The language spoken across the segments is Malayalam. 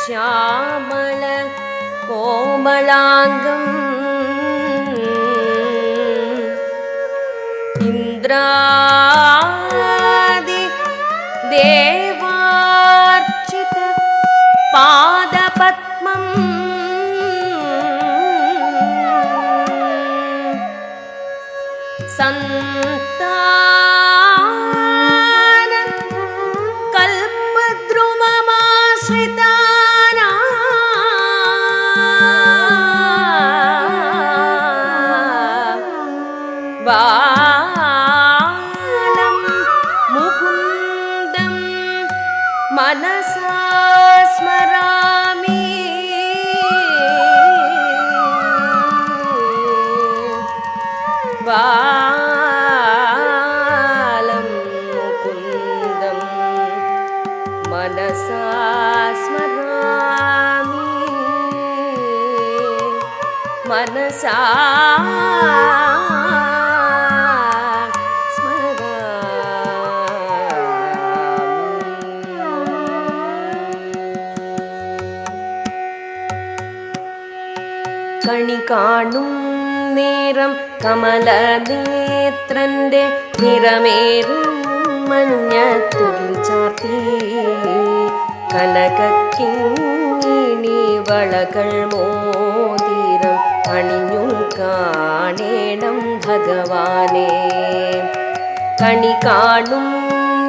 ശ്യാമള കോമളാംഗം ഇന്ദ്രാദി ദേവാർച്ചിത പാദപത്മം സന്താന കൽപദ്രുമമാശ്രിതാനാ ബാലം മുകുന്ദം മനസാ സ്മരാമി ബാലം മുകുന്ദം മനസാ സ്മരാമി മനസാ കണി കാണും നേരം കമലനേത്രന്റെ നിറമേറും മഞ്ഞത്തുകിൽ ചാർത്തി കനകക്കിങ്ങിണി വളകൾ മോതിരം അണിഞ്ഞു കാണേണം ഭഗവാനെ. കണി കാണും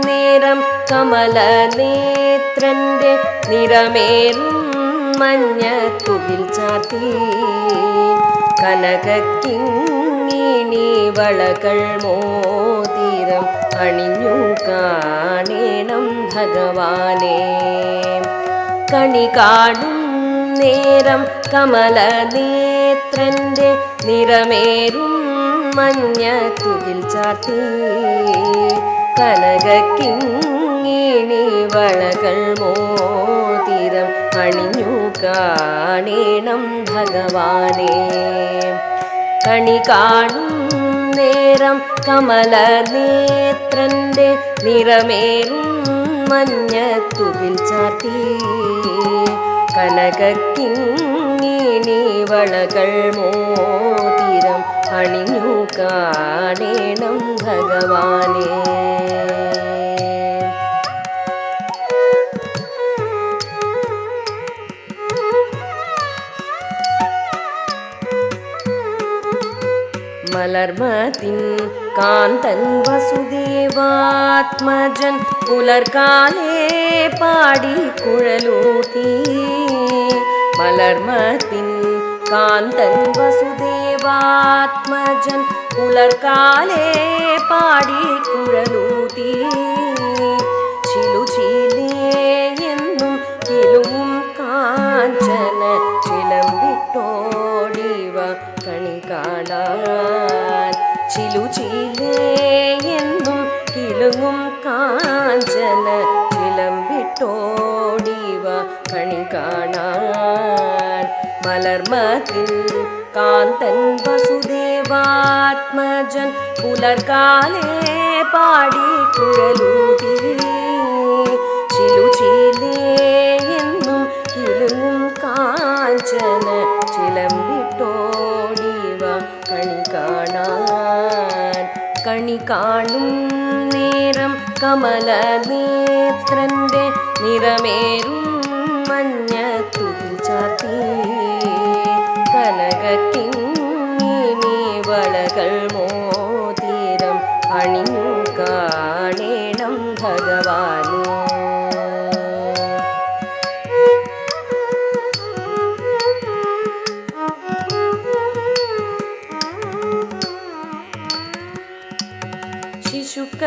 നേരം കമലനേത്രന്റെ നിറമേറും മഞ്ഞത്തുകിൽ ചാർത്തി കനകക്കിങ്ങിണി വളകൾ മോതിരം അണിഞ്ഞു കാണേണം ഭഗവാനെ. കണി കാണും നേരം കമലനേത്രന്റെ നിറമേറും മഞ്ഞത്തുകിൽ ചാർത്തി കനകക്കിങ്ങിണി വളകൾ മോതിരം അണിഞ്ഞു കാണേണം ഭഗവാനെ. കണി കാണും നേരം കമലനേത്രന്റെ നിറമേറും മഞ്ഞത്തുകിൽ ചാർത്തി കനകക്കിങ്ങിണി വളകൾ മോതിരം അണിഞ്ഞു കാണേണം ഭഗവാനെ. മലർമതിൻ കാന്തൻ വസുദേവാത്മജൻ പുലർകാലേ പാടി കുഴലൂതി. മലർമതിൻ കാന്തൻ വസുദേവാത്മജൻ പുലർകാലേ പാടി കുഴലൂതി. ചിലുചിലേ എന്നും കിലും കാഞ്ചന ചിലമ്പിട്ടോടിവ കണി കാണാൻ. ചിലുചിലേ എന്നും കിലുങ്ങും കാഞ്ചന ചിലമ്പിട്ടോടിവ കണി കാണാൻ. മലർമതിൻ കാന്തൻ വസുദേവാത്മജൻ പുലർകാലേ പാടി കുഴലൂതി. ചിലുചിലേ എന്നും കിലുങ്ങും കാഞ്ചന ചിലമ്പിട്ടോടിവ കണി കാണാൻ. കണി കാണും നേരം കമലനേത്രന്റെ നിറമേറും മഞ്ഞത്തുകിൽ ചാർത്തി കനകക്കിങ്ങിണി വളകൾ മോതിരം അണിഞ്ഞു കാണേണം ഭഗവാനെ.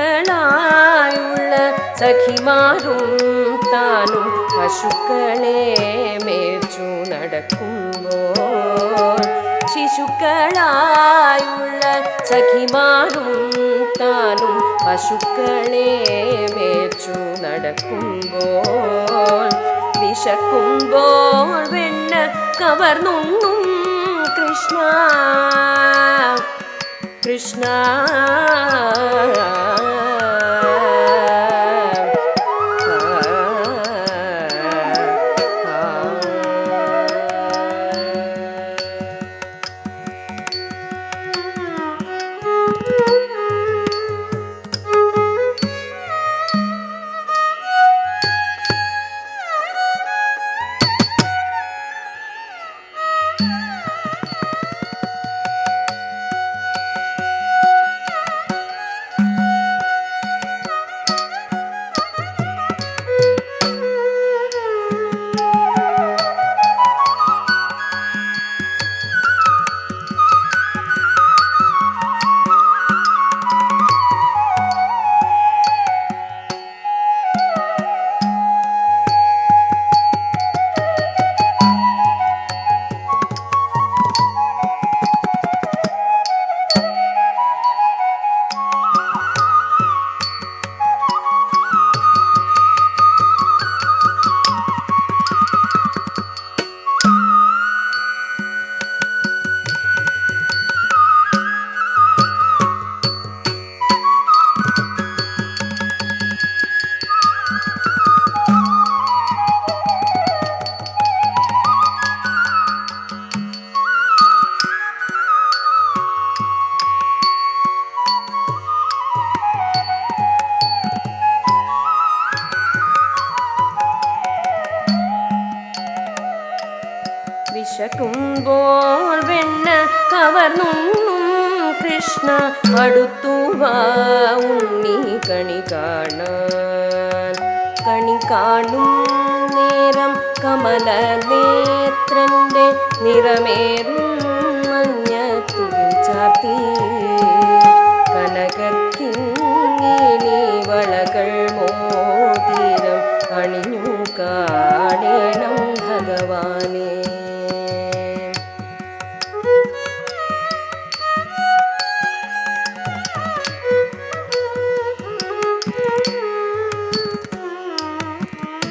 ശിശുക്കളായുള്ള സഖിമാരും താനും പശുക്കളെ മേച്ചു നടക്കുമ്പോൾ. ശിശുക്കളായുള്ള സഖിമാരും താനും പശുക്കളെ മേച്ചു നടക്കുമ്പോൾ. വിശക്കുമ്പോൾ വെണ്ണ കവർന്നുണ്ണും കൃഷ്ണ കൃഷ്ണ. വിശക്കുമ്പോൾ വെണ്ണ കവർന്നുണ്ണും കൃഷ്ണ അടുത്തുവാ ഉണ്ണി കണി കാണാൻ. കണി കാണും നേരം കമല നേത്രന്റെ നിറമേറും മഞ്ഞത്തുകിൽ ചാർത്തി കനകക്കിങ്ങിനി വളകൾ മോതിരം അണിഞ്ഞു കാണേണം ഭഗവാനെ.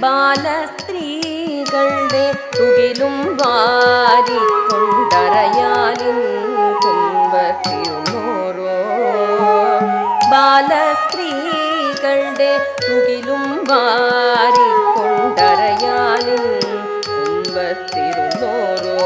ബാലസ്ത്രീകളുടെ തുകിലും വാരിക്കൊണ്ടരയാലിൻ കുമ്പത്തിരുന്നോരോ. ബാലസ്ത്രീകളുടെ തുകിലും വാരിക്കൊണ്ടരയാലിൻ കുമ്പത്തിരുന്നോരോ.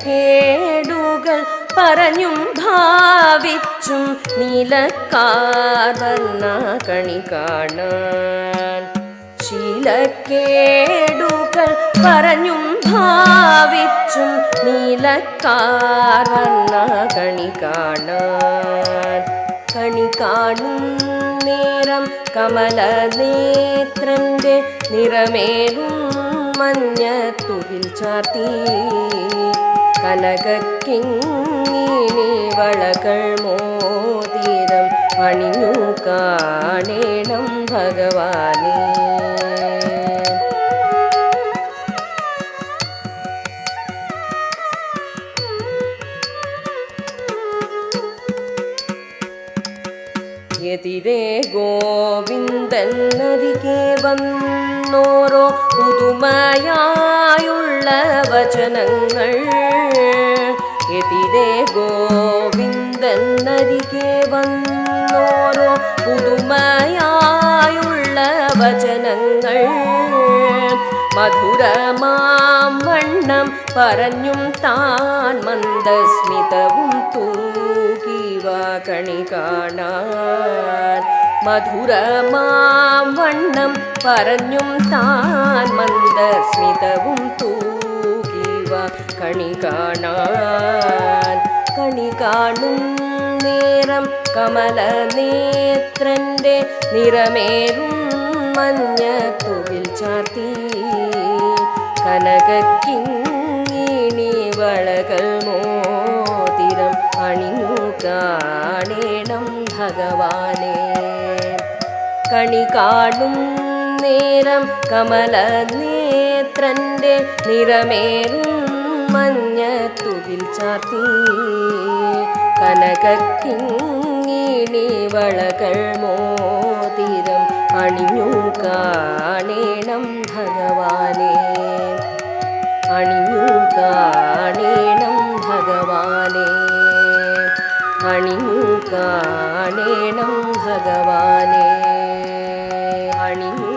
ശീലക്കേടുകൾ പറഞ്ഞും ഭാവിച്ചും നീലക്കാർവർണ്ണ കണി കാണാൻ. ശീലക്കേടുകൾ പറഞ്ഞും ഭാവിച്ചും നീലക്കാർവർണ്ണ കണി കാണാൻ. കണി കാണും നേരം കമല നേത്രന്റെ നിറമേറും മഞ്ഞത്തുകിൽ ചാർത്തി കനകക്കിങ്ങിനി വളകൾ മോതിരം അണിഞ്ഞു കാണേണം ഭഗവാനെ. എതിരെ ഗോവിന്ദൻ അരികെ വന്നോരോ പുതുമയായുള്ള വചനങ്ങൾ. എതിരെ ഗോവിന്ദൻ അരികെ വന്നോരോ പുതുമയായുള്ള വചനങ്ങൾ. മധുരമാം വണ്ണം പറഞ്ഞും താൻ മന്ദസ്മിതവും തൂകിവ കണി കാണാൻ. മധുരമാം വണ്ണം പറഞ്ഞും താൻ മന്ദസ്മിതവും തൂകിവ കണി കാണാൻ. കണി കാണും നേരം കമല നേത്രന്റെ നിറമേറും മഞ്ഞത്തുകിൽ ചാർത്തി കനകക്കിങ്ങിണി വളകൾ മോതിരം അണിഞ്ഞു കാണേണം ഭഗവാനെ. കണി കാണും നേരം കമലനേത്രന്റെ നിറമേറും മഞ്ഞത്തുകിൽ ചാർത്തി കനകക്കിങ്ങിണി വളകൾ മോതിരം അണിഞ്ഞു കാണേണം ഭഗവാനെ. അണിഞ്ഞു കാണേണം ഭഗവാനെ. അണിഞ്ഞു കാണേണം ഭഗവാനെ. അണിഞ്ഞു